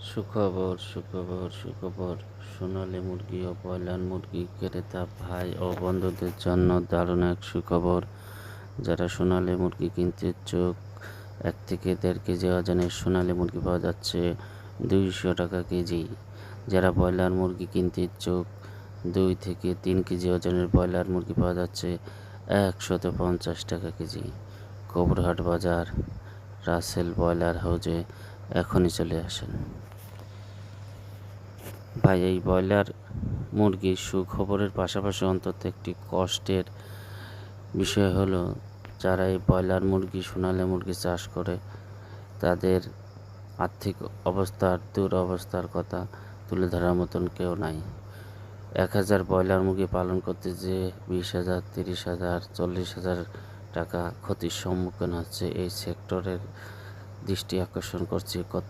সুখবর সুখবর সুখবর সোনালী মুরগি ও ব্রয়লার মুরগি ক্রেতা ভাই ও বন্ধুদের জন্য দারুণ এক সুখবর। যারা সোনালী মুরগি কিনতে ইচ্ছুক, 1 থেকে 1.5 কেজি ওজনের সোনালী মুরগি পাওয়া যাচ্ছে 200 টাকা কেজি। যারা ব্রয়লার মুরগি কিনতে ইচ্ছুক, 2 থেকে 3 কেজি ওজনের ব্রয়লার মুরগি পাওয়া যাচ্ছে 150 টাকা কেজি। কবুরহাট বাজার, রাসেল ব্রয়লার হাউজে এখনই চলে আসেন ভাই। এই ব্রয়লার মুরগির সুখবরের পাশাপাশি অন্তত একটি কষ্টের বিষয় হলো, যারা এই ব্রয়লার মুরগি সোনালী মুরগি চাষ করে তাদের আর্থিক অবস্থার দুরবস্থার কথা তুলে ধরার মতন কেউ নাই। 1000 ব্রয়লার মুরগি পালন করতে যেয়ে 20,000, 30,000, 40,000 টাকা ক্ষতির সম্মুখীন হচ্ছে। এই সেক্টরের দৃষ্টি আকর্ষণ করছে